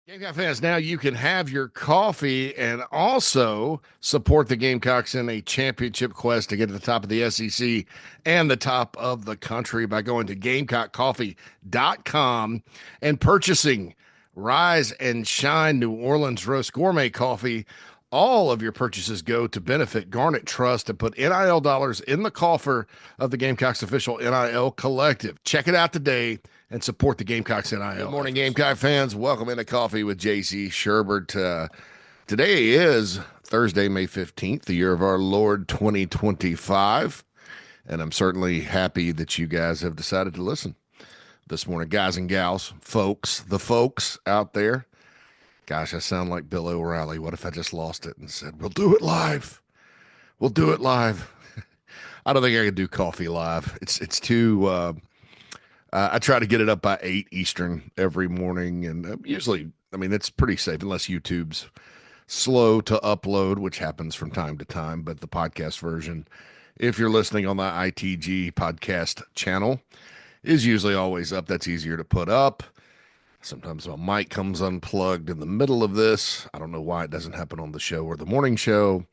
Gamecock fans, now you can have your coffee and also support the Gamecocks in a championship quest to get to the top of the SEC and the top of the country by going to GamecockCoffee.com and purchasing Rise and Shine New Orleans Roast Gourmet Coffee. All of your purchases go to benefit Garnet Trust and put NIL dollars in the coffer of the Gamecocks official NIL collective. Check it out today and support the Gamecocks NIL. Good morning, Gamecock fans. Welcome into Coffee with JC Shurburtt. Today is Thursday, May 15th, the year of our Lord 2025. And I'm certainly happy that you guys have decided to listen this morning. Guys and gals, the folks out there. Gosh, I sound like Bill O'Reilly. What if I just lost it and said, we'll do it live? We'll do it live. I don't think I could do coffee live. It's too... I try to get it up by 8 Eastern every morning, and usually, I mean, it's pretty safe unless YouTube's slow to upload, which happens from time to time. But the podcast version, if you're listening on the ITG podcast channel, is usually always up. That's easier to put up. Sometimes my mic comes unplugged in the middle of this. I don't know why it doesn't happen on the show or the morning show,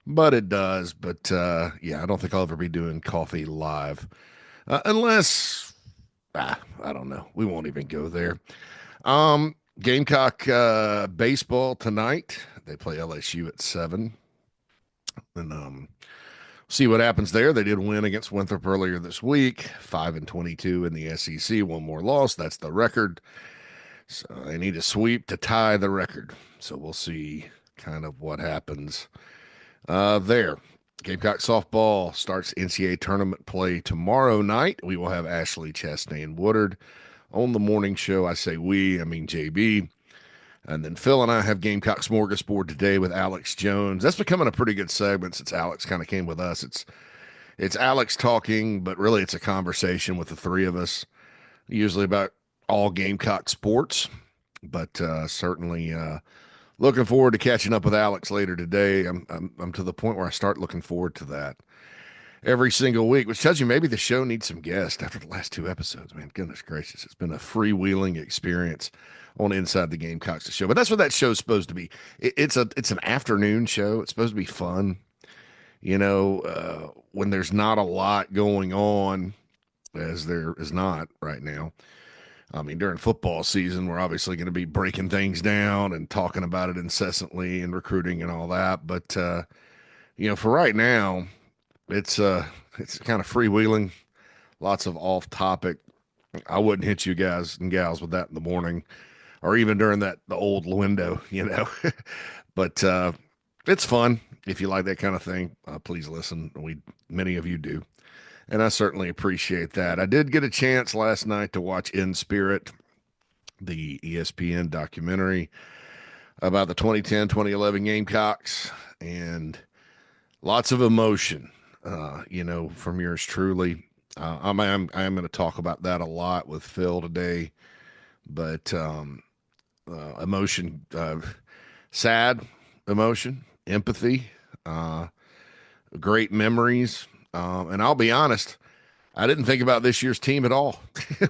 but it does. But yeah, I don't think I'll ever be doing coffee live unless... I don't know. We won't even go there. Gamecock baseball tonight. They play LSU at 7. And see what happens there. They did win against Winthrop earlier this week. 5-22 in the SEC. One more loss. That's the record. So they need a sweep to tie the record. So we'll see kind of what happens there. Gamecock softball starts NCAA tournament play tomorrow night. We will have Ashley Chastain Woodard on the morning show. I say we, I mean JB. And then Phil and I have Gamecock Smorgasbord today with Alex Jones. That's becoming a pretty good segment since Alex kind of came with us. It's Alex talking, but really it's a conversation with the three of us, usually about all Gamecock sports. But certainly looking forward to catching up with Alex later today. I'm to the point where I start looking forward to that every single week, which tells you maybe the show needs some guests after the last 2 episodes. Man, goodness gracious, it's been a freewheeling experience on Inside the Gamecocks show. But that's what that show's supposed to be. It's an afternoon show. It's supposed to be fun. You know, when there's not a lot going on, as there is not right now. I mean, during football season, we're obviously going to be breaking things down and talking about it incessantly and recruiting and all that. But, you know, for right now, it's kind of freewheeling, lots of off topic. I wouldn't hit you guys and gals with that in the morning or even during the old window, you know. But it's fun. If you like that kind of thing, please listen. Many of you do. And I certainly appreciate that. I did get a chance last night to watch In Spirit, the ESPN documentary about the 2010-2011 Gamecocks, and lots of emotion, you know, from yours truly. I'm going to talk about that a lot with Phil today, but emotion, sad emotion, empathy, great memories. And I'll be honest, I didn't think about this year's team at all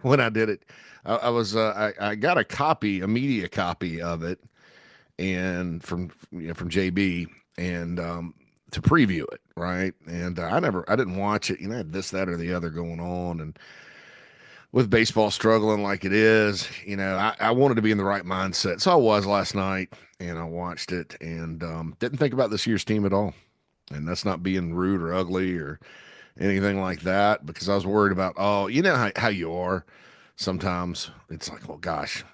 when I did it. I got a media copy of it, and from JB, and to preview it, right? And I didn't watch it. You know, I had this, that, or the other going on, and with baseball struggling like it is, you know, I wanted to be in the right mindset, so I was last night, and I watched it, and didn't think about this year's team at all. And that's not being rude or ugly or anything like that, because I was worried about, you know how you are. Sometimes it's like, well, gosh,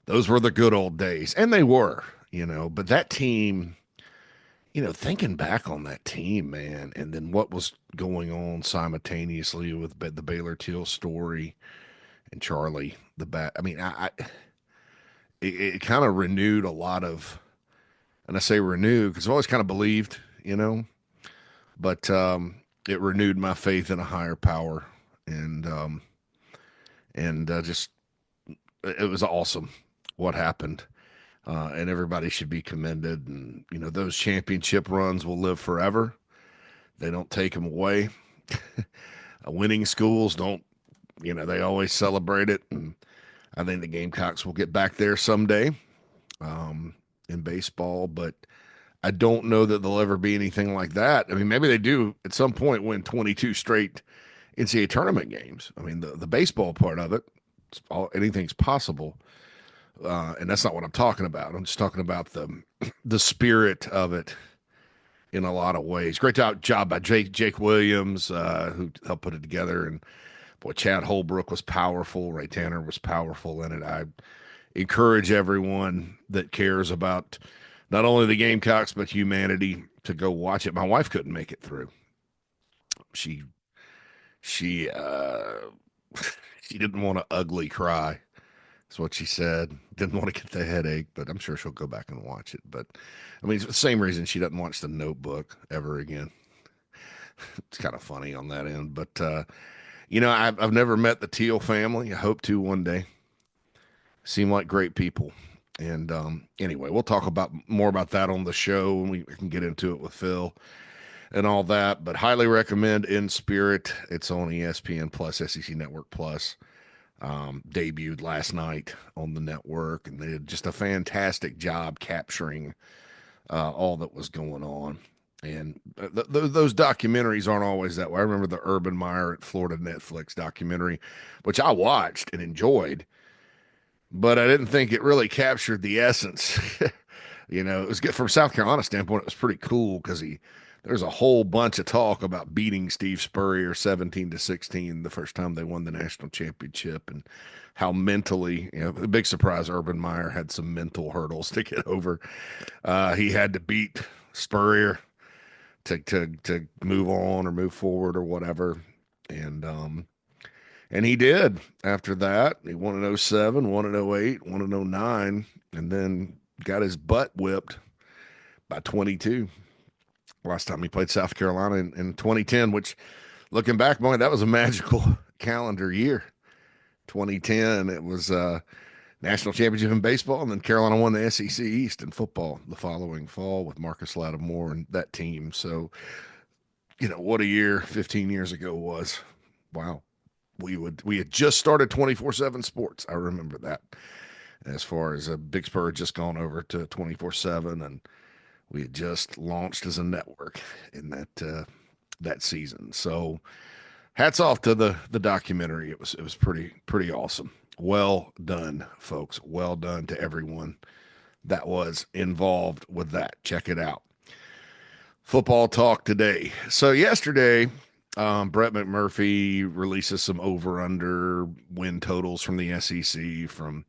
those were the good old days. And they were, you know, but that team, you know, thinking back on that team, man, and then what was going on simultaneously with the Baylor Teal story and Charlie, the bat. I mean, it kind of renewed a lot of, and I say renewed because I've always kind of believed, you know, but it renewed my faith in a higher power, and just it was awesome what happened, and everybody should be commended. And you know, those championship runs will live forever. They don't take them away. Winning schools don't, you know, they always celebrate it, and I think the Gamecocks will get back there someday. in baseball, but I don't know that they'll ever be anything like that. I mean, maybe they do at some point win 22 straight NCAA tournament games. I mean, the baseball part of it, anything's possible, and that's not what I'm talking about. I'm just talking about the spirit of it in a lot of ways. Great job by Jake Williams, who helped put it together, and boy, Chad Holbrook was powerful. Ray Tanner was powerful in it. I encourage everyone that cares about not only the Gamecocks but humanity to go watch it. My wife couldn't make it through. She she didn't want to ugly cry. That's what she said. Didn't want to get the headache, but I'm sure she'll go back and watch it. But I mean, it's the same reason she doesn't watch The Notebook ever again. It's kind of funny on that end. But I've never met the Teal family. I hope to one day. Seem like great people. And anyway, we'll talk about more about that on the show, and we can get into it with Phil and all that. But highly recommend In Spirit. It's on ESPN Plus, SEC Network Plus. Debuted last night on the network, and they did just a fantastic job capturing all that was going on. And those documentaries aren't always that way. I remember the Urban Meyer at Florida Netflix documentary, which I watched and enjoyed, but I didn't think it really captured the essence. It was good from South Carolina standpoint. It was pretty cool because there's a whole bunch of talk about beating Steve Spurrier 17-16 the first time they won the national championship, and how mentally, the big surprise, Urban Meyer had some mental hurdles to get over. He had to beat Spurrier to move on or move forward or whatever. And he did after that. He won in 07, won in 08, won in 09, and then got his butt whipped by 22. Last time he played South Carolina in 2010, which, looking back, boy, that was a magical calendar year. 2010, it was national championship in baseball, and then Carolina won the SEC East in football the following fall with Marcus Lattimore and that team. So, what a year 15 years ago was. Wow. We had just started 24/7 sports. I remember that. As far as Big Spur had just gone over to 24/7, and we had just launched as a network in that season. So hats off to the documentary. It was pretty awesome. Well done, folks. Well done to everyone that was involved with that. Check it out. Football talk today. So yesterday, Brett McMurphy releases some over/under win totals from the SEC from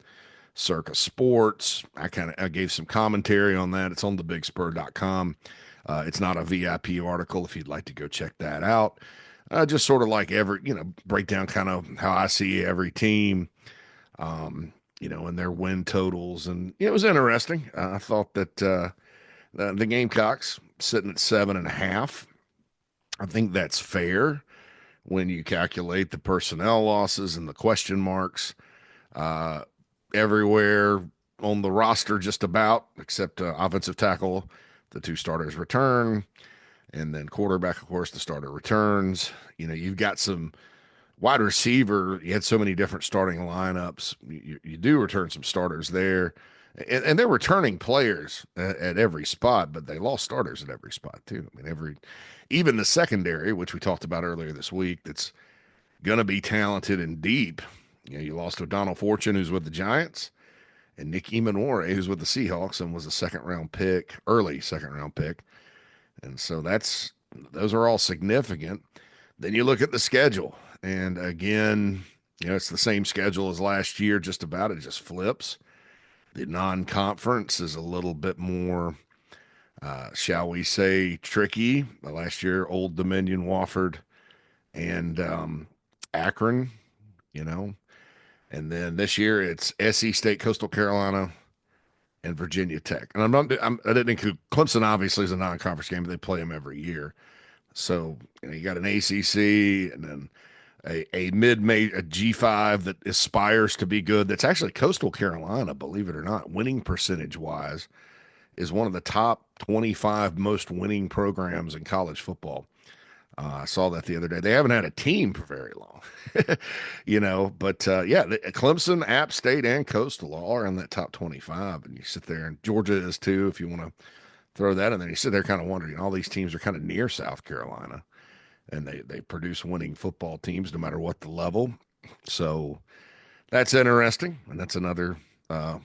Circa Sports. I gave some commentary on that. It's on thebigspur.com. It's not a VIP article if you'd like to go check that out. Just sort of like break down kind of how I see every team, and their win totals. And it was interesting. I thought that the Gamecocks sitting at 7.5. I think that's fair when you calculate the personnel losses and the question marks. Everywhere on the roster, just about, except offensive tackle, the two starters return, and then quarterback, of course, the starter returns. You've got some wide receiver. You had so many different starting lineups. You do return some starters there, and they're returning players at every spot, but they lost starters at every spot too. I mean, even the secondary, which we talked about earlier this week, that's going to be talented and deep. You lost O'Donnell Fortune, who's with the Giants, and Nick Imanore, who's with the Seahawks and was a early second round pick. And so those are all significant. Then you look at the schedule, and again, it's the same schedule as last year, just about. It just flips. The non-conference is a little bit more, shall we say, tricky. Last year, Old Dominion, Wofford, and Akron, And then this year it's SC State, Coastal Carolina, and Virginia Tech. And I didn't include Clemson. Obviously, is a non-conference game, but they play them every year. So you got an ACC, and then a mid-major, a G5 that aspires to be good. That's actually Coastal Carolina, believe it or not, winning percentage-wise, is one of the top 25 most winning programs in college football. I saw that the other day. They haven't had a team for very long, but yeah, Clemson, App State, and Coastal all are in that top 25. And you sit there, and Georgia is too, if you want to throw that in there. You sit there kind of wondering, all these teams are kind of near South Carolina, and they produce winning football teams no matter what the level. So that's interesting. And that's another uh,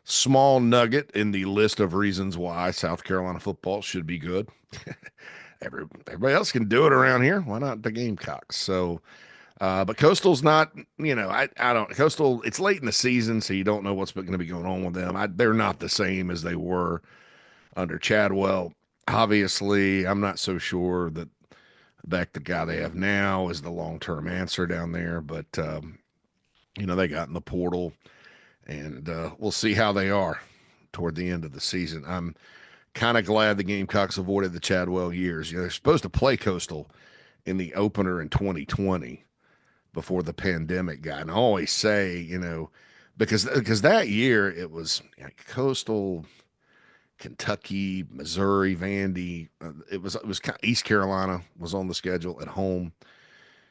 small nugget in the list of reasons why South Carolina football should be good. Everybody else can do it around here. Why not the Gamecocks? So, but Coastal's not, I don't, Coastal, it's late in the season, so you don't know what's going to be going on with them. They're not the same as they were under Chadwell. Obviously, I'm not so sure that the guy they have now is the long term answer down there, but, they got in the portal, and we'll see how they are toward the end of the season. I'm kind of glad the Gamecocks avoided the Chadwell years. They're supposed to play Coastal in the opener in 2020 before the pandemic got. And I always say, because that year it was Coastal, Kentucky, Missouri, Vandy. It was kind of, East Carolina was on the schedule at home.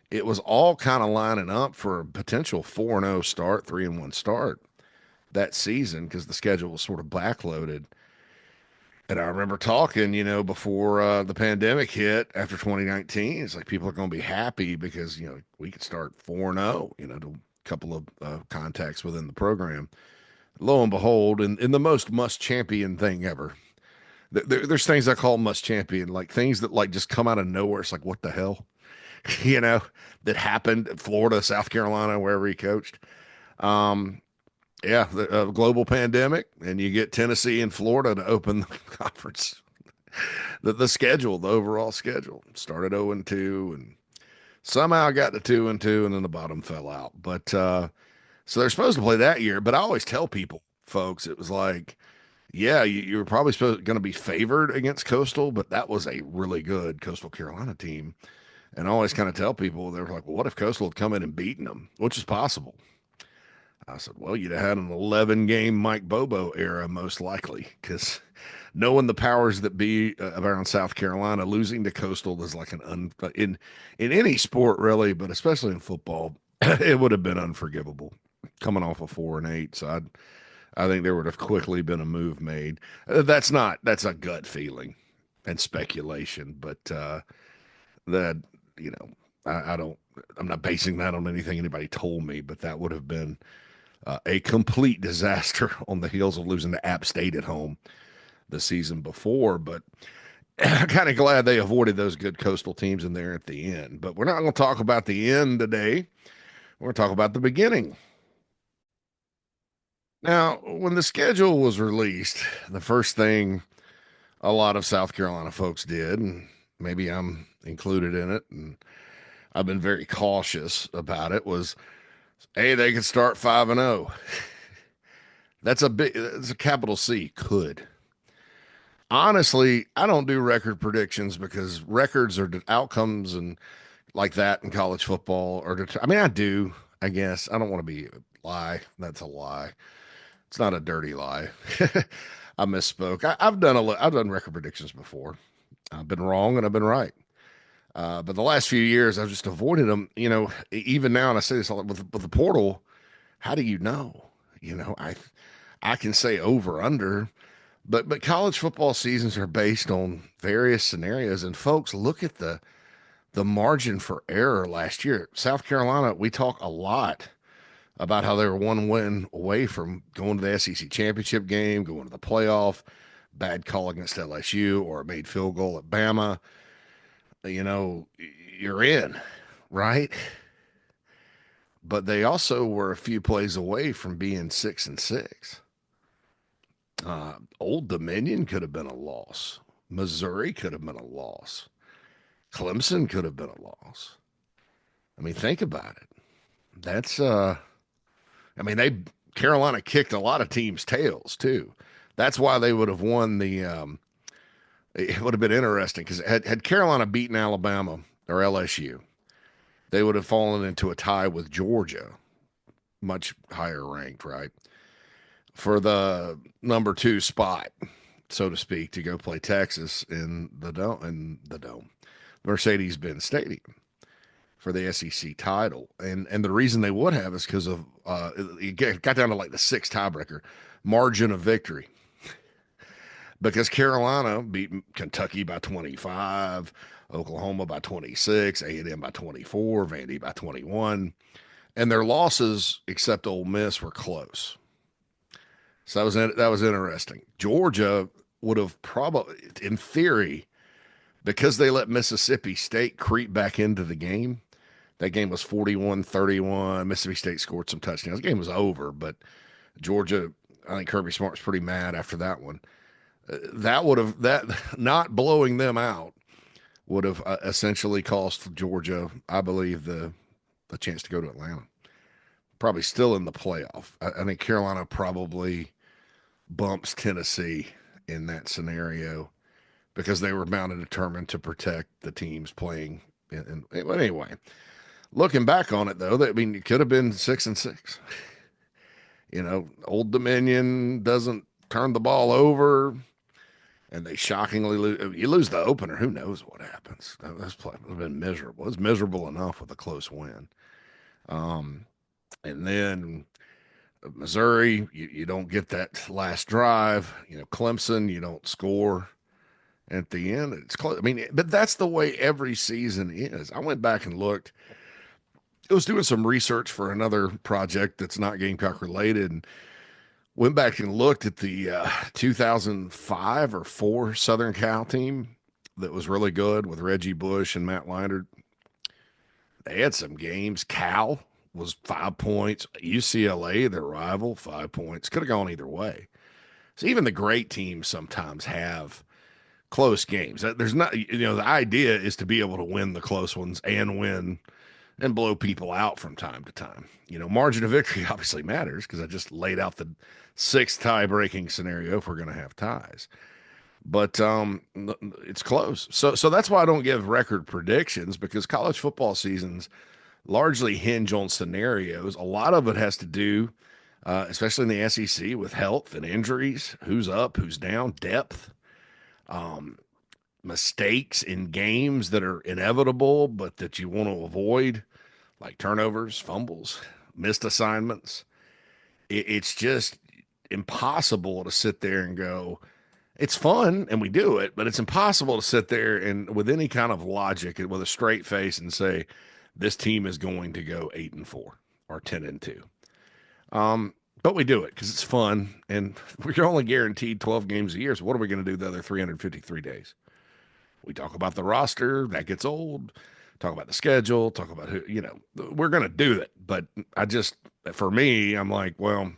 It was all kind of lining up for a potential 4-0 start, 3-1 start that season because the schedule was sort of backloaded. And I remember talking, before the pandemic hit after 2019, it's like people are going to be happy because, we could start 4-0, to a couple of contacts within the program. Lo and behold, in the most must champion thing ever, there's things I call must champion, like things that like just come out of nowhere. It's like, what the hell, that happened at Florida, South Carolina, wherever he coached. Um, yeah, the global pandemic, and you get Tennessee and Florida to open the conference. The schedule, the overall schedule, started 0-2, and somehow got to 2-2, and then the bottom fell out. But so they're supposed to play that year. But I always tell people, folks, it was like, yeah, you were probably going to be favored against Coastal, but that was a really good Coastal Carolina team. And I always kind of tell people, they're like, well, what if Coastal had come in and beaten them, which is possible. I said, well, you'd have had an 11-game Mike Bobo era, most likely, because knowing the powers that be around South Carolina, losing to Coastal is like in any sport, really, but especially in football, it would have been unforgivable coming off of 4-8. So I think there would have quickly been a move made. That's a gut feeling and speculation, but that, I don't, I'm not basing that on anything anybody told me, but that would have been a complete disaster on the heels of losing to App State at home the season before. But I'm kind of glad they avoided those good Coastal teams in there at the end. But we're not going to talk about the end today. We're going to talk about the beginning. Now, when the schedule was released, the first thing a lot of South Carolina folks did, and maybe I'm included in it, and I've been very cautious about it, was, hey, they could start 5-0. It's a capital C, could. Honestly, I don't do record predictions because records are outcomes and like that in college football. I mean, I do, I guess. I don't want to be lie. That's a lie. It's not a dirty lie. I misspoke. I've done record predictions before. I've been wrong and I've been right. But the last few years, I've just avoided them. Even now, and I say this all, with the portal. How do you know? I can say over under, but college football seasons are based on various scenarios. And folks, look at the margin for error last year. South Carolina, we talk a lot about how they were one win away from going to the SEC championship game, going to the playoff, bad call against LSU, or a made field goal at Bama. You're in, right? But they also were a few plays away from being 6-6. Old Dominion could have been a loss. Missouri could have been a loss. Clemson could have been a loss. I mean, think about it. That's they Carolina kicked a lot of teams' tails too. That's why they would have won the. It would have been interesting because had Carolina beaten Alabama or LSU, they would have fallen into a tie with Georgia, much higher ranked, right, for the number 2 spot, so to speak, to go play Texas in the dome, Mercedes-Benz Stadium for the SEC title. And the reason they would have is because of it got down to like the sixth tiebreaker margin of victory. Because Carolina beat Kentucky by 25, Oklahoma by 26, A&M by 24, Vandy by 21, and their losses, except Ole Miss, were close. So that was interesting. Georgia would have probably, in theory, because they let Mississippi State creep back into the game. That game was 41-31. Mississippi State scored some touchdowns. The game was over, but Georgia, I think Kirby Smart's pretty mad after that one. That not blowing them out would have essentially cost Georgia, I believe, the chance to go to Atlanta. Probably still in the playoff. I think Carolina probably bumps Tennessee in that scenario because they were bound and determined to protect the teams playing. But anyway, looking back on it, though, it could have been 6-6. Old Dominion doesn't turn the ball over, and they shockingly lose. You lose the opener, who knows what happens? This play would have been miserable. It's miserable enough with a close win. And then Missouri, you don't get that last drive. Clemson, you don't score at the end. It's close. But that's the way every season is. I went back and looked. I was doing some research for another project that's not Gamecock related, and went back and looked at the 2005 or 4 Southern Cal team that was really good with Reggie Bush and Matt Leinart. They had some games. Cal was 5 points. UCLA, their rival, 5 points. Could have gone either way. So even the great teams sometimes have close games. There's not, the idea is to be able to win the close ones and win and blow people out from time to time. Margin of victory obviously matters because I just laid out the 6th tie-breaking scenario if we're going to have ties. But it's close. So that's why I don't give record predictions, because college football seasons largely hinge on scenarios. A lot of it has to do, especially in the SEC, with health and injuries, who's up, who's down, depth, mistakes in games that are inevitable but that you want to avoid, like turnovers, fumbles, missed assignments. It's just impossible to sit there and go, it's fun and we do it, but it's impossible to sit there and with any kind of logic and with a straight face and say this team is going to go 8-4 or 10-2. But we do it because it's fun, and we're only guaranteed 12 games a year. So what are we going to do the other 353 days? We talk about the roster, that gets old. Talk about the schedule, talk about who, we're going to do it. But for me, I'm like, well,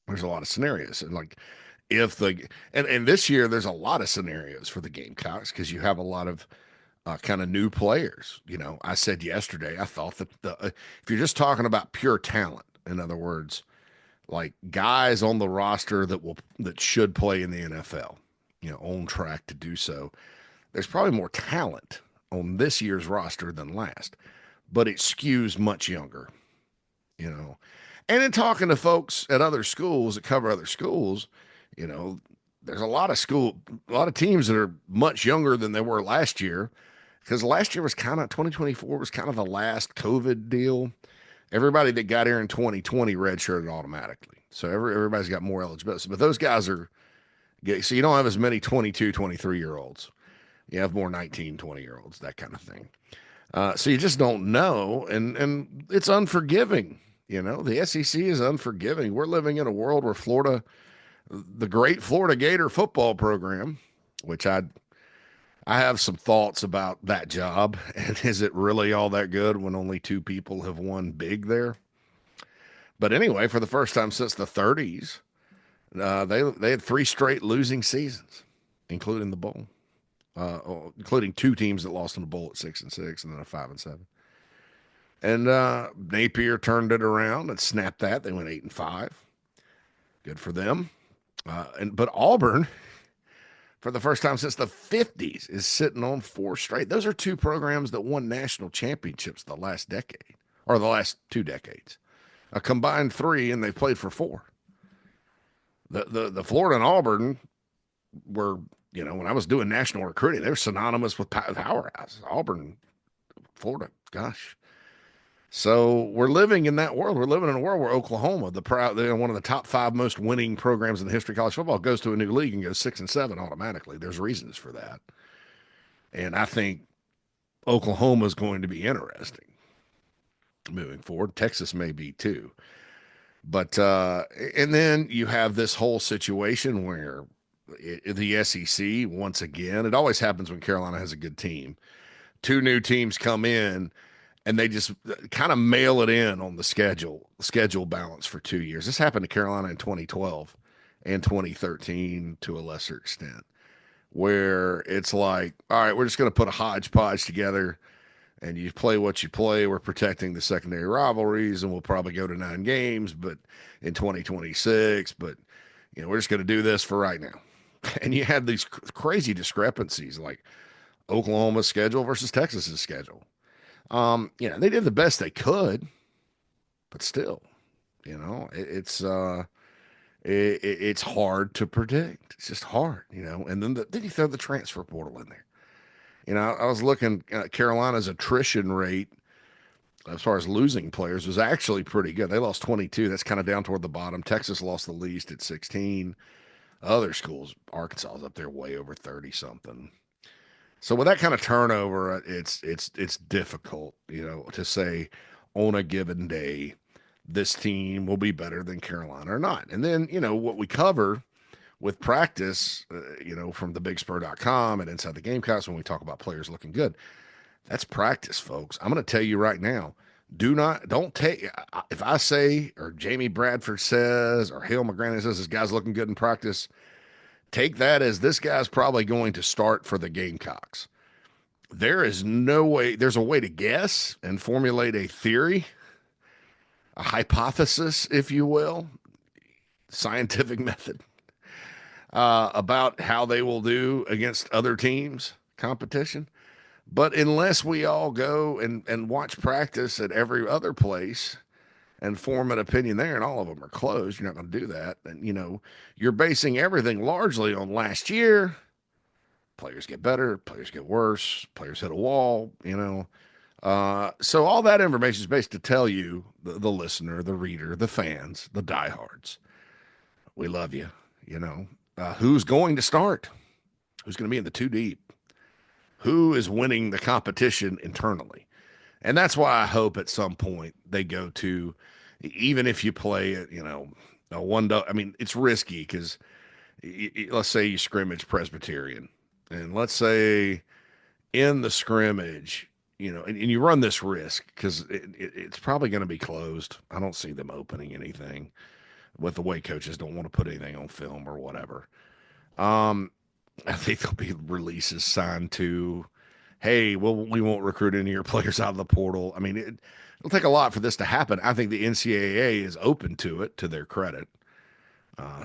there's a lot of scenarios. And like, and this year, there's a lot of scenarios for the Gamecocks because you have a lot of kind of new players. I said yesterday, I thought that if you're just talking about pure talent, in other words, like guys on the roster that should play in the NFL, on track to do so, there's probably more talent on this year's roster than last, but it skews much younger, And in talking to folks at other schools that cover other schools, there's a lot of teams that are much younger than they were last year, because last year was 2024 was kind of the last COVID deal. Everybody that got here in 2020 redshirted automatically. So everybody's got more eligibility. But those guys so you don't have as many 22, 23-year-olds. You have more 19, 20-year-olds, that kind of thing. So you just don't know, and it's unforgiving. The SEC is unforgiving. We're living in a world where Florida, the great Florida Gator football program, which I have some thoughts about that job, and is it really all that good when only 2 people have won big there? But anyway, for the first time since the 30s, they had 3 straight losing seasons, including the bowl. Including 2 teams that lost in the bowl at 6-6 and then a 5-7. And Napier turned it around and snapped that. They went 8-5. Good for them. But Auburn, for the first time since the 50s, is sitting on 4 straight. Those are 2 programs that won national championships the last decade, or the last 2 decades. A combined 3, and they've played for 4. The Florida and Auburn were when I was doing national recruiting, they were synonymous with powerhouse. Auburn, Florida, gosh. So we're living in that world. We're living in a world where Oklahoma, one of the top 5 most winning programs in the history of college football, goes to a new league and goes 6-7 automatically. There's reasons for that, and I think Oklahoma is going to be interesting moving forward. Texas may be too, but and then you have this whole situation where the SEC once again. It always happens when Carolina has a good team. 2 new teams come in and they just kind of mail it in on the schedule balance for 2 years. This happened to Carolina in 2012 and 2013 to a lesser extent, where it's like, all right, we're just going to put a hodgepodge together and you play what you play. We're protecting the secondary rivalries and we'll probably go to 9 games, but in 2026, but we're just going to do this for right now. And you had these crazy discrepancies like Oklahoma's schedule versus Texas's schedule. They did the best they could, but still, it's hard to predict. It's just hard, And then you throw the transfer portal in there. I was looking at Carolina's attrition rate as far as losing players was actually pretty good. They lost 22. That's kind of down toward the bottom. Texas lost the least at 16. Other schools, Arkansas is up there way over 30 something. So with that kind of turnover, it's difficult, to say on a given day this team will be better than Carolina or not. And then, what we cover with practice, from thebigspur.com and inside the Gamecocks when we talk about players looking good, that's practice, folks. I'm going to tell you right now, don't take, if I say, or Jamie Bradford says, or Hale McGraney says this guy's looking good in practice, take that as this guy's probably going to start for the Gamecocks. There is no way, there's a way to guess and formulate a theory, a hypothesis, if you will, scientific method, about how they will do against other teams' competition. But unless we all go and watch practice at every other place and form an opinion there, and all of them are closed, you're not going to do that. And, you're basing everything largely on last year. Players get better, players get worse, players hit a wall, So all that information is based to tell you, the listener, the reader, the fans, the diehards, we love you, who's going to start, who's going to be in the 2 deep, who is winning the competition internally. And that's why I hope at some point they go to, even if you play it, a one. I mean, it's risky because let's say you scrimmage Presbyterian, and let's say in the scrimmage, and you run this risk because it's probably going to be closed. I don't see them opening anything with the way coaches don't want to put anything on film or whatever. I think there'll be releases signed to, hey, we won't recruit any of your players out of the portal. I mean, it'll take a lot for this to happen. I think the NCAA is open to it, to their credit.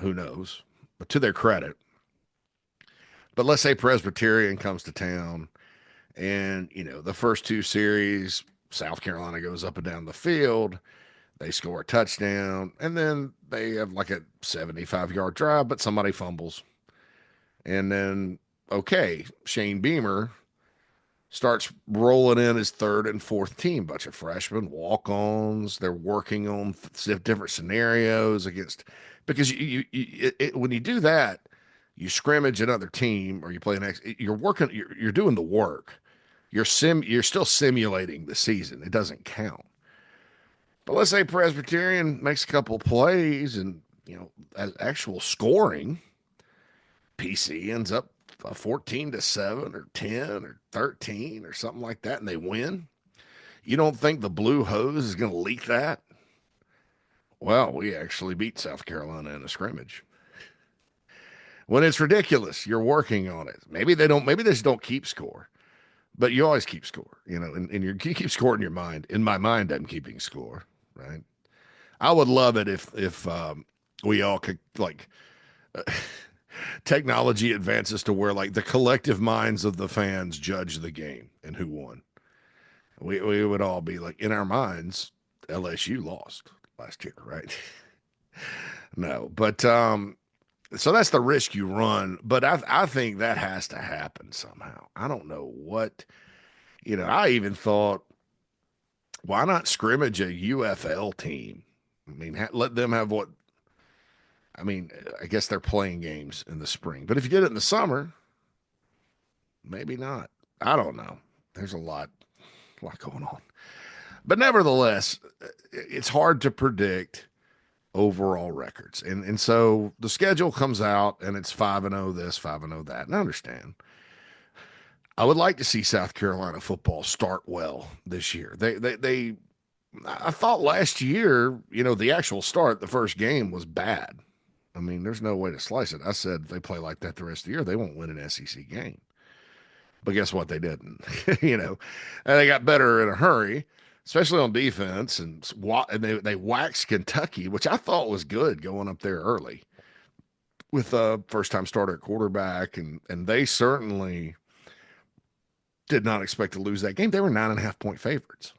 Who knows? But to their credit. But let's say Presbyterian comes to town and, the first 2 series, South Carolina goes up and down the field. They score a touchdown, and then they have like a 75-yard drive, but somebody fumbles. And then, okay, Shane Beamer starts rolling in his 3rd and 4th team, bunch of freshmen, walk-ons. They're working on different scenarios because when you do that, you scrimmage another team or you play you're doing the work. You're still simulating the season. It doesn't count. But let's say Presbyterian makes a couple plays and, as actual scoring, PC ends up 14-7 or 10 or 13 or something like that, and they win. You don't think the Blue Hose is going to leak that? Well, we actually beat South Carolina in a scrimmage. When it's ridiculous, you're working on it. Maybe they just don't keep score, but you always keep score, and you keep score in your mind. In my mind, I'm keeping score, right? I would love it if we all could technology advances to where the collective minds of the fans judge the game and who won. We would all be in our minds, LSU lost last year, right? No, but So that's the risk you run. But I think that has to happen somehow. I don't know what, I even thought, why not scrimmage a UFL team? I mean, let them have what, I mean, I guess they're playing games in the spring. But if you did it in the summer, maybe not. I don't know. There's a lot going on. But nevertheless, it's hard to predict overall records. And so the schedule comes out and it's 5-0 this, 5-0 that. And I understand. I would like to see South Carolina football start well this year. They I thought last year, the actual start, the first game was bad. I mean, there's no way to slice it. I said if they play like that the rest of the year, they won't win an SEC game. But guess what? They didn't. And they got better in a hurry, especially on defense. And they waxed Kentucky, which I thought was good going up there early with a first time starter at quarterback. And they certainly did not expect to lose that game. They were 9.5-point favorites.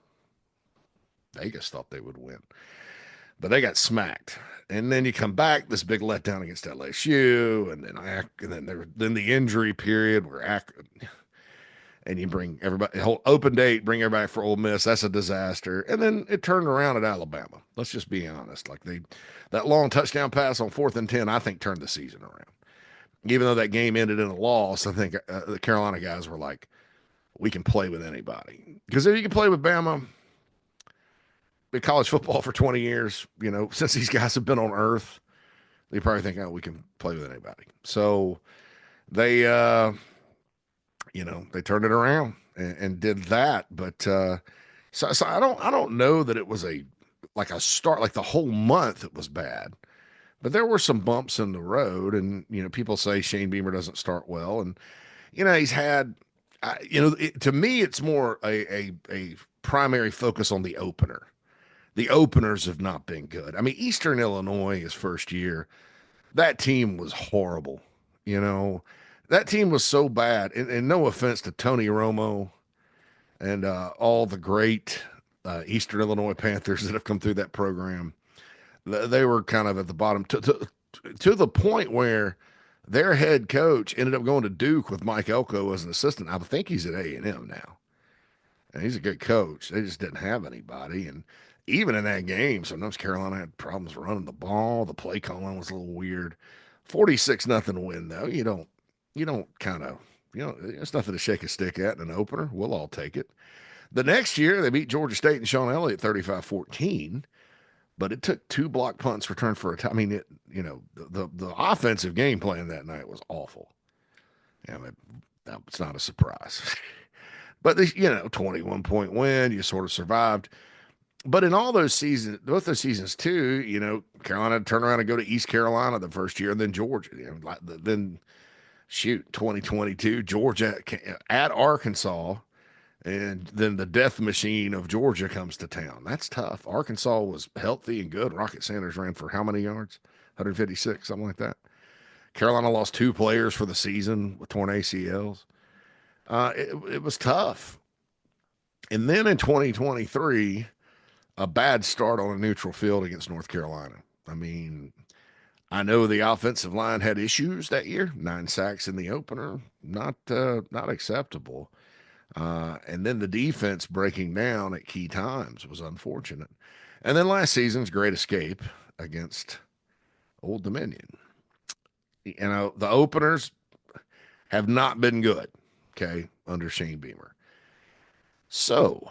Vegas thought they would win, but they got smacked. And then you come back, this big letdown against LSU, and then the injury period where and you bring everybody, whole open date, bring everybody for Ole Miss. That's a disaster. And then it turned around at Alabama. Let's just be honest. Like that long touchdown pass on 4th and 10, I think turned the season around. Even though that game ended in a loss, I think the Carolina guys were like, we can play with anybody. Because if you can play with Bama, in college football for 20 years, since these guys have been on earth, they probably think, oh, we can play with anybody. So they, they turned it around and did that. But so I don't know that it was a start, like the whole month it was bad. But there were some bumps in the road, and people say Shane Beamer doesn't start well, and he's had, to me it's more a primary focus on the opener. The openers have not been good. I mean, Eastern Illinois, his first year, that team was horrible. That team was so bad. And no offense to Tony Romo and all the great Eastern Illinois Panthers that have come through that program. They were kind of at the bottom to the point where their head coach ended up going to Duke with Mike Elko as an assistant. I think he's at A&M now. And he's a good coach. They just didn't have anybody. And even in that game, sometimes Carolina had problems running the ball. The play calling was a little weird. 46-0 win, though. You don't kind of, it's nothing to shake a stick at in an opener. We'll all take it. The next year, they beat Georgia State and Sean Elliott 35-14, but it took 2 block punts returned for a time. I mean, the offensive game plan that night was awful. That's not a surprise. But 21-point win, you sort of survived. But in all those seasons, both those seasons too, Carolina would turn around and go to East Carolina the first year, and then Georgia. Then 2022, Georgia at Arkansas, and then the death machine of Georgia comes to town. That's tough. Arkansas was healthy and good. Rocket Sanders ran for how many yards? 156, something like that. Carolina lost 2 players for the season with torn ACLs. It was tough. And then in 2023, a bad start on a neutral field against North Carolina. I mean, I know the offensive line had issues that year. 9 sacks in the opener, not acceptable. And then the defense breaking down at key times was unfortunate. And then last season's great escape against Old Dominion. The openers have not been good, okay, under Shane Beamer. So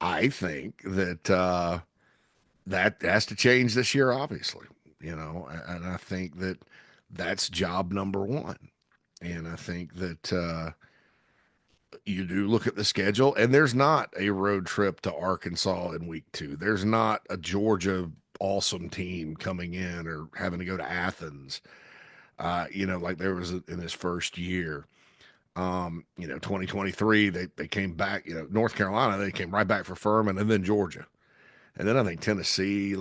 I think that that has to change this year, obviously, and I think that that's job number one. And I think that you do look at the schedule, and there's not a road trip to Arkansas in week 2. There's not a Georgia awesome team coming in or having to go to Athens, like there was in his first year. 2023, they came back, North Carolina, they came right back for Furman, and then Georgia. And then I think Tennessee,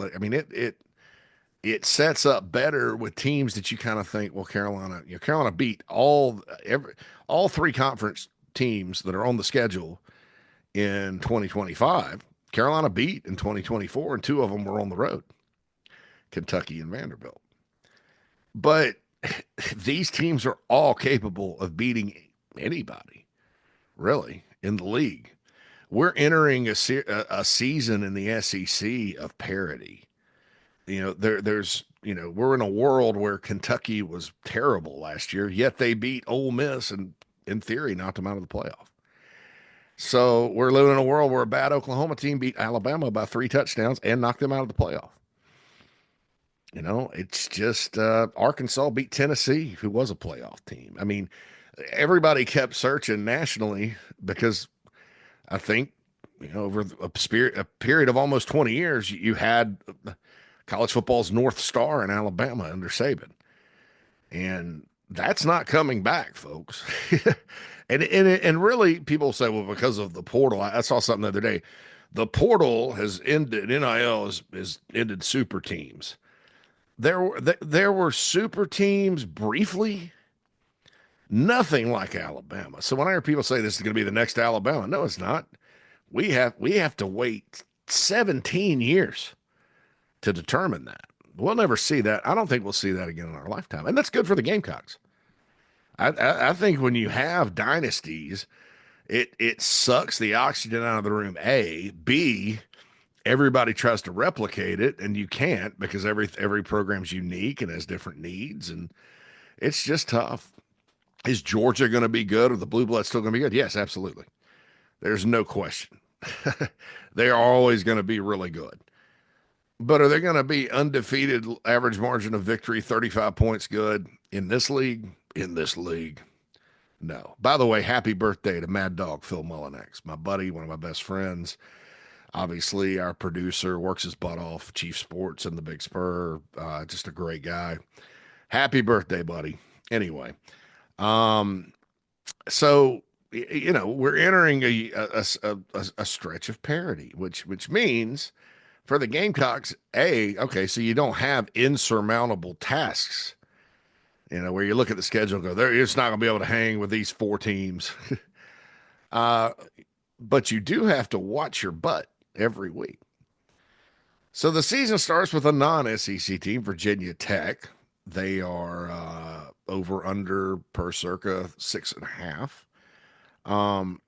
it sets up better with teams that you kind of think, well, Carolina beat all 3 conference teams that are on the schedule in 2025. Carolina beat in 2024, and 2 of them were on the road, Kentucky and Vanderbilt. But these teams are all capable of beating anybody, really, in the league. We're entering a season in the SEC of parity. We're in a world where Kentucky was terrible last year, yet they beat Ole Miss and, in theory, knocked them out of the playoff. So we're living in a world where a bad Oklahoma team beat Alabama by 3 touchdowns and knocked them out of the playoff. It's just Arkansas beat Tennessee, who was a playoff team. I mean, everybody kept searching nationally because I think, over a period of almost 20 years, you had college football's North Star in Alabama under Saban. And that's not coming back, folks. and really, people say, well, because of the portal. I saw something the other day. The portal has ended. NIL has ended super teams. There were super teams briefly. Nothing like Alabama. So when I hear people say this is going to be the next Alabama, no, it's not. We have to wait 17 years to determine that. We'll never see that. I don't think we'll see that again in our lifetime, and that's good for the Gamecocks. I think when you have dynasties, it sucks the oxygen out of the room. A, B, everybody tries to replicate it, and you can't because every program's unique and has different needs, and it's just tough. Is Georgia going to be good, or the Blue Bloods still going to be good? Yes, absolutely. There's no question. They are always going to be really good. But are they going to be undefeated, average margin of victory, 35 points good in this league? In this league, no. By the way, happy birthday to Mad Dog Phil Mullinex, my buddy, one of my best friends. Obviously, our producer works his butt off, Chief Sports and the Big Spur. Just a great guy. Happy birthday, buddy. Anyway, so we're entering a stretch of parity, which means for the Gamecocks, okay, so you don't have insurmountable tasks. Where you look at the schedule and go, they're just not going to be able to hang with these 4 teams. But you do have to watch your butt every week. So the season starts with a non-SEC team, Virginia Tech. They are over under per circa 6.5.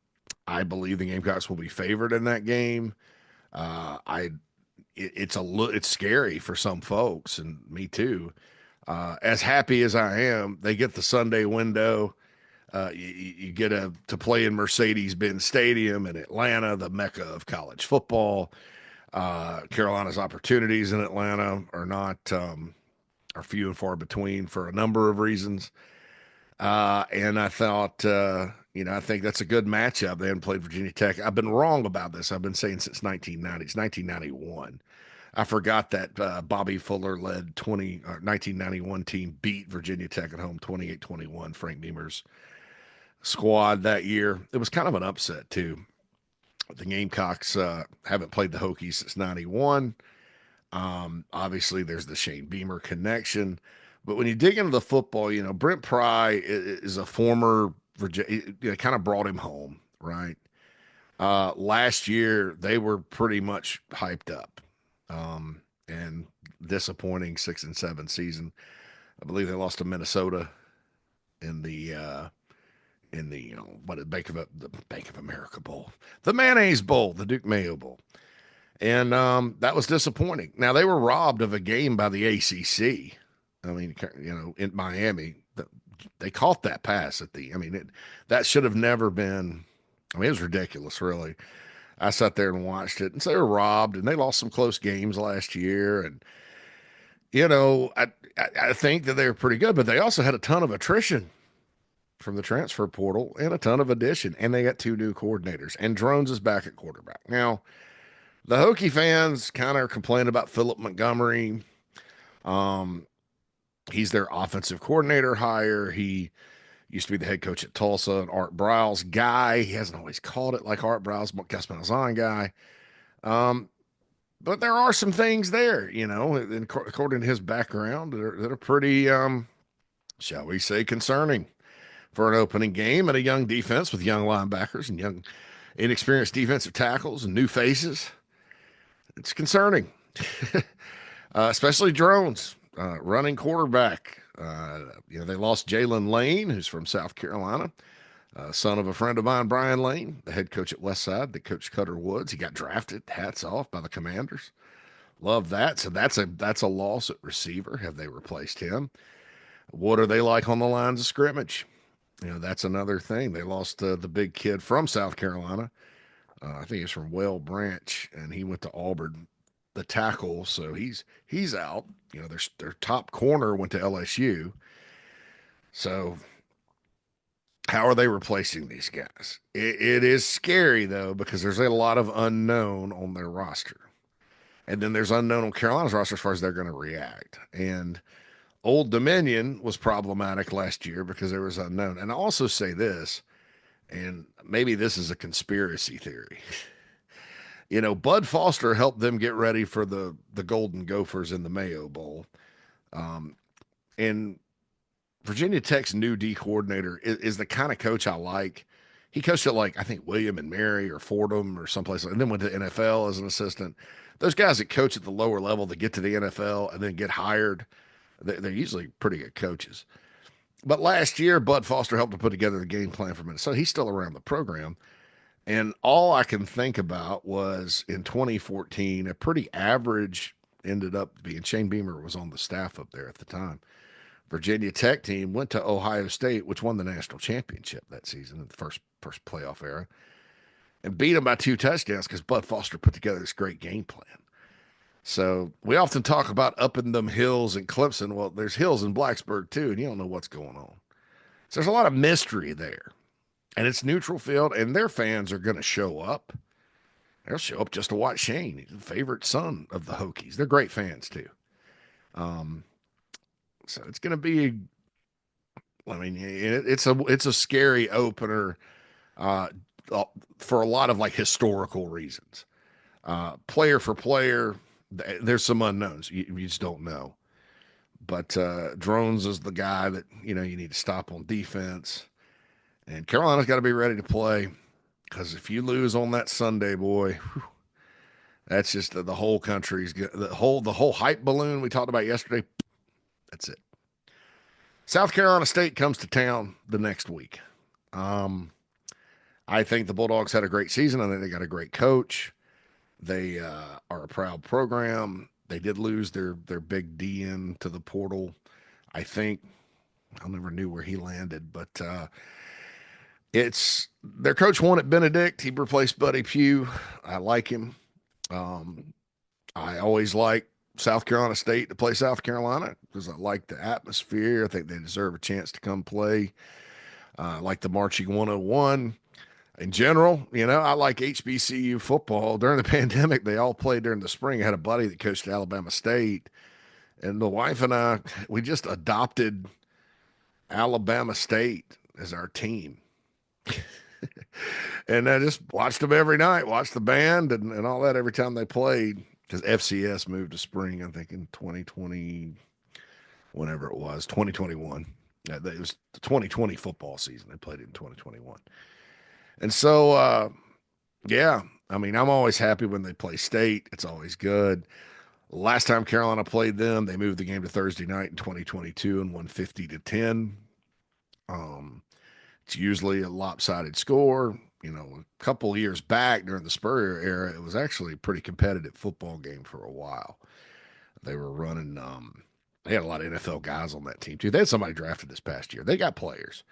I believe the Gamecocks will be favored in that game. It's scary for some folks, and me too. As happy as I am, they get the Sunday window. You get to play in Mercedes-Benz Stadium in Atlanta, the mecca of college football. Carolina's opportunities in Atlanta are few and far between for a number of reasons. And I thought, I think that's a good matchup. They haven't played Virginia Tech. I've been wrong about this. I've been saying since 1990. It's 1991. I forgot that Bobby Fuller led 1991 team beat Virginia Tech at home 28-21. Frank Beamer's squad that year. It was kind of an upset too. The Gamecocks haven't played the Hokies since 91. Obviously, there's the Shane Beamer connection. But when you dig into the football, Brent Pry is a former Virginia, kind of brought him home, right? Last year, they were pretty much hyped up. And disappointing 6-7 season. I believe they lost to Minnesota in the Bank of America Bowl, the Mayonnaise Bowl, the Duke Mayo Bowl, and that was disappointing. Now they were robbed of a game by the ACC. I mean, in Miami, they caught that pass that should have never been. I mean, it was ridiculous, really. I sat there and watched it, and so they were robbed, and they lost some close games last year. And I think that they were pretty good, but they also had a ton of attrition from the transfer portal and a ton of addition, and they got 2 new coordinators. And Drones is back at quarterback now. The Hokie fans kind of complain about Philip Montgomery. He's their offensive coordinator hire. He used to be the head coach at Tulsa, an Art Briles guy. He hasn't always called it like Art Briles, Gus Malzahn guy. But there are some things there, according to his background, that are pretty, shall we say, concerning for an opening game and a young defense with young linebackers and young, inexperienced defensive tackles and new faces. It's concerning, especially Drones, running quarterback. They lost Jalen Lane, who's from South Carolina, son of a friend of mine, Brian Lane, the head coach at Westside, that coached Cutter Woods. He got drafted, hats off, by the Commanders. Love that. So that's a loss at receiver. Have they replaced him? What are they like on the lines of scrimmage? That's another thing. They lost the big kid from South Carolina. I think he's from Well Branch, and he went to Auburn, the tackle. So he's out. Their top corner went to LSU. So how are they replacing these guys? It is scary though, because there's a lot of unknown on their roster, and then there's unknown on Carolina's roster as far as they're going to react. And Old Dominion was problematic last year because there was unknown. And I also say this, and maybe this is a conspiracy theory. Bud Foster helped them get ready for the Golden Gophers in the Mayo Bowl. And Virginia Tech's new D coordinator is the kind of coach I like. He coached at, I think William and Mary or Fordham or someplace, and then went to the NFL as an assistant. Those guys that coach at the lower level that get to the NFL and then get hired, they're usually pretty good coaches. But last year, Bud Foster helped to put together the game plan for Minnesota. He's still around the program. And all I can think about was in 2014, a pretty average ended up being, Shane Beamer was on the staff up there at the time. Virginia Tech team went to Ohio State, which won the national championship that season in the first playoff era, and beat them by 2 touchdowns because Bud Foster put together this great game plan. So we often talk about up in them hills in Clemson. Well, there's hills in Blacksburg too, and you don't know what's going on. So there's a lot of mystery there. And it's neutral field, and their fans are going to show up. They'll show up just to watch Shane. He's the favorite son of the Hokies. They're great fans too. So it's going to be, it's a scary opener for a lot of historical reasons. Player for player, there's some unknowns. You just don't know. But Drones is the guy that, you need to stop on defense. And Carolina's got to be ready to play, because if you lose on that Sunday, boy, whew, that's just the whole country's the whole hype balloon we talked about yesterday. That's it. South Carolina State comes to town the next week. I think the Bulldogs had a great season. I think they got a great coach. They are a proud program. They did lose their big DN to the portal. I think I never knew where he landed, but it's their coach won at Benedict. He replaced Buddy Pugh. I like him. I always like South Carolina State to play South Carolina because I like the atmosphere. I think they deserve a chance to come play. I like the Marching 101. In general, I like HBCU football. During the pandemic, they all played during the spring. I had a buddy that coached at Alabama State, and the wife and I, we just adopted Alabama State as our team. And I just watched them every night, watched the band and all that every time they played, because FCS moved to spring, I think in 2020, whenever it was, 2021. It was the 2020 football season. They played it in 2021. And so, yeah, I'm always happy when they play State. It's always good. Last time Carolina played them, they moved the game to Thursday night in 2022 and won 50-10. It's usually a lopsided score. A couple of years back during the Spurrier era, it was actually a pretty competitive football game for a while. They were running, they had a lot of NFL guys on that team too. They had somebody drafted this past year. They got players.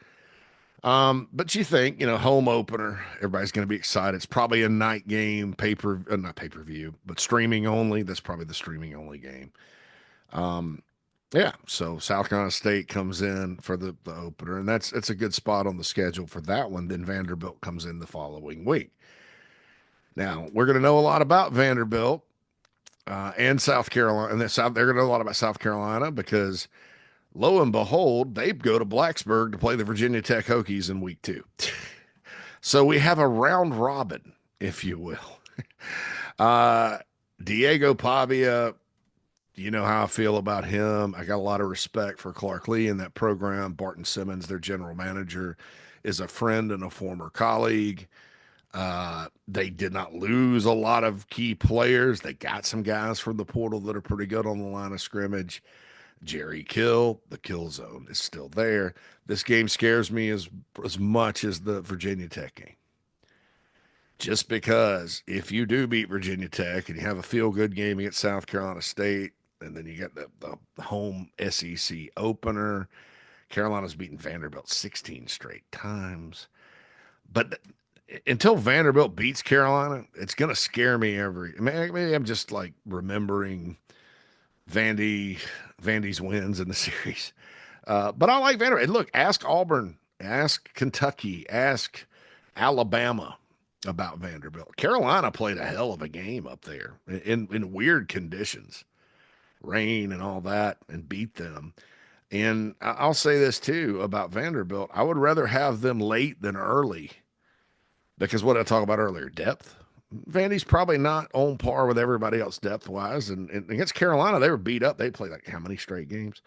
But you think, home opener, everybody's going to be excited. It's probably a night game, not pay-per-view, but streaming only. That's probably the streaming only game. Yeah, so South Carolina State comes in for the opener, and it's a good spot on the schedule for that one. Then Vanderbilt comes in the following week. Now, we're going to know a lot about Vanderbilt and South Carolina, and they're going to know a lot about South Carolina because, lo and behold, they go to Blacksburg to play the Virginia Tech Hokies in week 2. So we have a round robin, if you will. Diego Pavia, you know how I feel about him. I got a lot of respect for Clark Lee in that program. Barton Simmons, their general manager, is a friend and a former colleague. They did not lose a lot of key players. They got some guys from the portal that are pretty good on the line of scrimmage. Jerry Kill, the kill zone is still there. This game scares me as much as the Virginia Tech game. Just because if you do beat Virginia Tech and you have a feel good game against South Carolina State, and then you get the home SEC opener, Carolina's beaten Vanderbilt 16 straight times. But until Vanderbilt beats Carolina, it's going to scare me maybe I'm just like remembering Vandy's wins in the series. But I like Vanderbilt. And look, ask Auburn, ask Kentucky, ask Alabama about Vanderbilt. Carolina played a hell of a game up there in weird conditions, rain and all that, and beat them. And I'll say this too about Vanderbilt. I would rather have them late than early because what I talked about earlier, depth. Vandy's probably not on par with everybody else depth wise. And against Carolina, they were beat up. They played like how many straight games?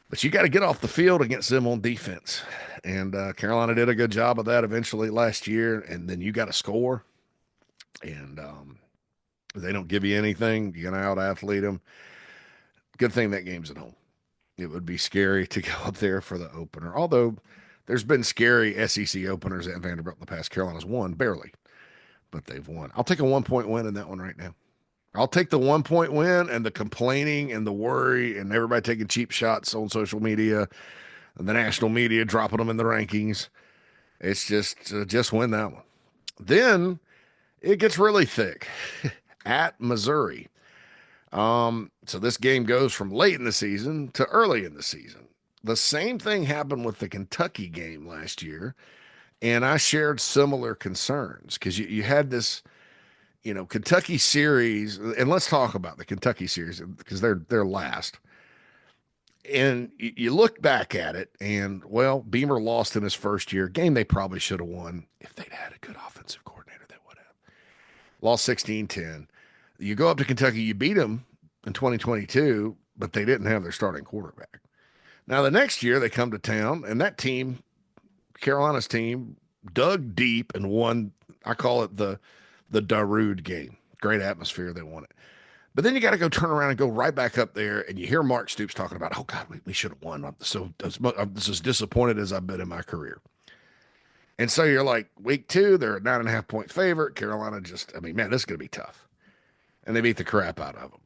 But you got to get off the field against them on defense. And Carolina did a good job of that eventually last year. And then you got to score. And they don't give you anything. You're going to out athlete them. Good thing that game's at home. It would be scary to go up there for the opener. Although there's been scary SEC openers at Vanderbilt in the past. Carolina's won, barely, but they've won. I'll take a 1-point win in that one right now. I'll take the 1-point win and the complaining and the worry and everybody taking cheap shots on social media and the national media dropping them in the rankings. It's just win that one. Then it gets really thick at Missouri. So this game goes from late in the season to early in the season. The same thing happened with the Kentucky game last year, and I shared similar concerns because you had this, Kentucky series, and let's talk about the Kentucky series because they're last. And you look back at it, and well, Beamer lost in his first year game. They probably should have won if they'd had a good offensive coordinator. They would have lost 16-10. You go up to Kentucky, you beat them in 2022, but they didn't have their starting quarterback. Now, the next year they come to town, and that team, Carolina's team, dug deep and won. I call it the Darude game. Great atmosphere. They won it. But then you got to go turn around and go right back up there, and you hear Mark Stoops talking about, oh, God, we should have won. I'm as disappointed as I've been in my career. And so you're like, week 2, they're a 9.5-point favorite. Carolina this is going to be tough. And they beat the crap out of them.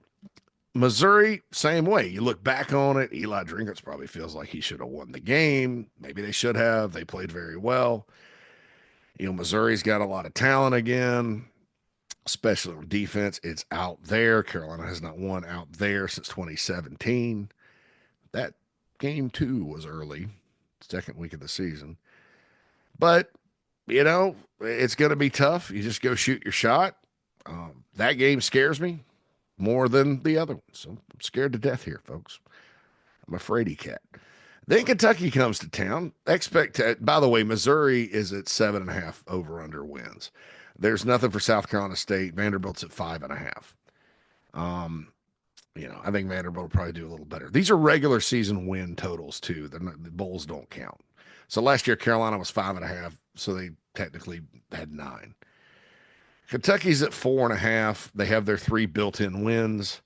Missouri, same way. You look back on it, Eli Drinkwitz probably feels like he should have won the game. Maybe they should have. They played very well. Missouri's got a lot of talent again, especially on defense. It's out there. Carolina has not won out there since 2017. That game, too, was early, second week of the season. But, it's going to be tough. You just go shoot your shot. That game scares me more than the other one. So I'm scared to death here, folks. I'm a fraidy cat. Then Kentucky comes to town. By the way, Missouri is at 7.5 over/under wins. There's nothing for South Carolina State. Vanderbilt's at 5.5. I think Vanderbilt will probably do a little better. These are regular season win totals too. The bowls don't count. So last year Carolina was 5.5, so they technically had 9. Kentucky's at 4.5. They have their 3 built-in wins.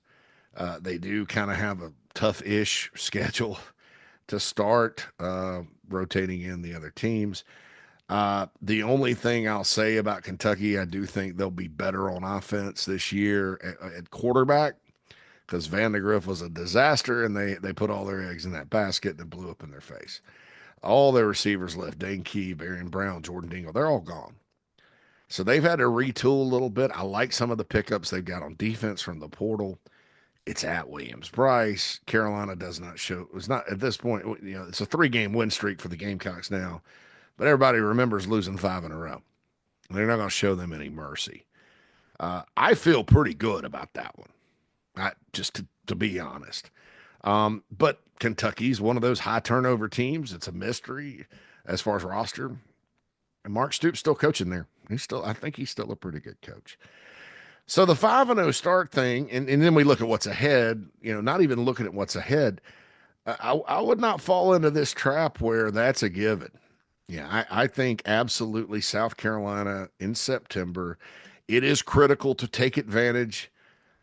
They do kind of have a tough-ish schedule to start, rotating in the other teams. The only thing I'll say about Kentucky, I do think they'll be better on offense this year at quarterback because Vandegrift was a disaster, and they put all their eggs in that basket and it blew up in their face. All their receivers left, Dane Key, Barian Brown, Jordan Dingle, they're all gone. So they've had to retool a little bit. I like some of the pickups they've got on defense from the portal. It's at Williams-Brice. Carolina does not show. It's not at this point. It's a 3-game win streak for the Gamecocks now, but everybody remembers losing 5 in a row. They're not going to show them any mercy. I feel pretty good about that one. Just to be honest. But Kentucky's one of those high turnover teams. It's a mystery as far as roster. And Mark Stoops still coaching there. I think he's still a pretty good coach. So the 5-0 start thing, and then we look at what's ahead, not even looking at what's ahead. I would not fall into this trap where that's a given. Yeah, I think absolutely South Carolina in September, it is critical to take advantage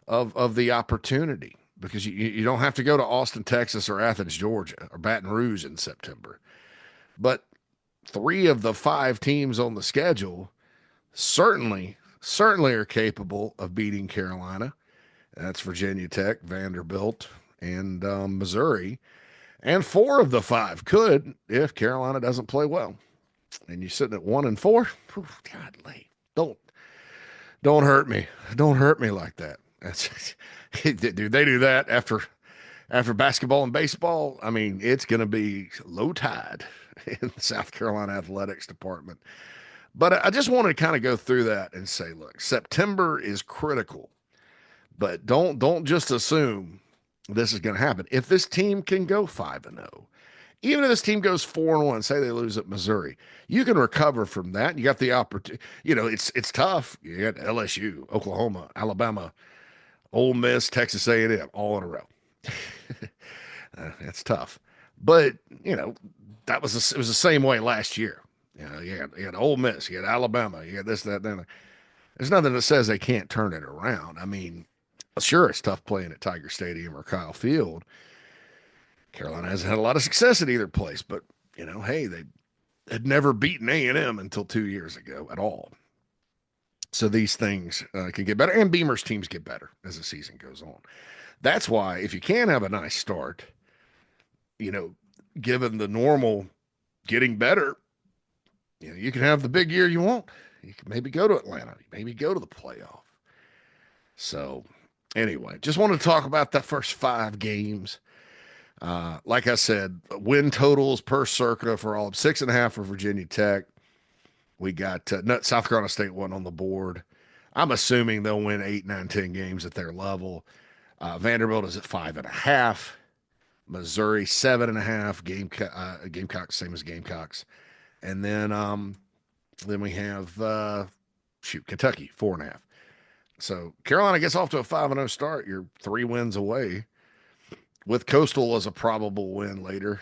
of the opportunity. because you don't have to go to Austin, Texas, or Athens, Georgia, or Baton Rouge in September. But three of the five teams on the schedule certainly are capable of beating Carolina. That's Virginia Tech, Vanderbilt, and Missouri. And four of the five could if Carolina doesn't play well. And you're sitting at 1-4. God, don't hurt me. Don't hurt me like that. That's dude. They do that after basketball and baseball. I mean, it's going to be low tide in the South Carolina athletics department. But I just wanted to kind of go through that and say, look, September is critical, but don't just assume this is going to happen. If this team can go 5-0, even if this team goes 4-1, say they lose at Missouri, you can recover from that. You got the opportunity. You know, it's tough. You got LSU, Oklahoma, Alabama, Ole Miss, Texas A&M, all in a row. That's tough. But you know, it was the same way last year. You know, you had Ole Miss, you had Alabama, you had this, that, then. There's nothing that says they can't turn it around. I mean, sure, it's tough playing at Tiger Stadium or Kyle Field. Carolina hasn't had a lot of success at either place, but you know, hey, they had never beaten A&M until 2 years ago at all. So these things can get better, and Beamer's teams get better as the season goes on. That's why if you can have a nice start, you know, given the normal getting better, you know, you can have the big year you want. You can maybe go to Atlanta, maybe go to the playoff. So anyway, just wanted to talk about that first 5 games. Like I said, win totals per circa for all of 6.5 for Virginia Tech. We got South Carolina State one on the board. I'm assuming they'll win 8, 9, 10 games at their level. Vanderbilt is at 5.5. Missouri 7.5. Gamecocks same as Gamecocks, and then we have Kentucky 4.5. So Carolina gets off to a 5-0 start. You're 3 wins away, with Coastal as a probable win later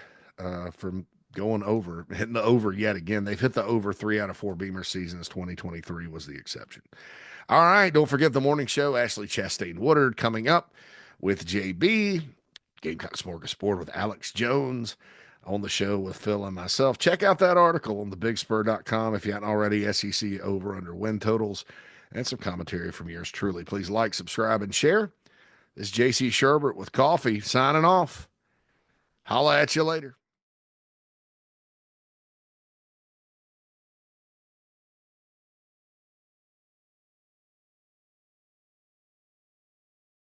from going over, hitting the over yet again. They've hit the over 3 out of 4 Beamer seasons. 2023 was the exception. All right, don't forget the morning show. Ashley Chastain Woodard coming up with JB. Gamecock Smorgasbord with Alex Jones on the show with Phil and myself. Check out that article on thebigspur.com if you haven't already. SEC over under win totals and some commentary from yours truly. Please like, subscribe, and share. This is JC Shurburtt with Coffee signing off. Holla at you later.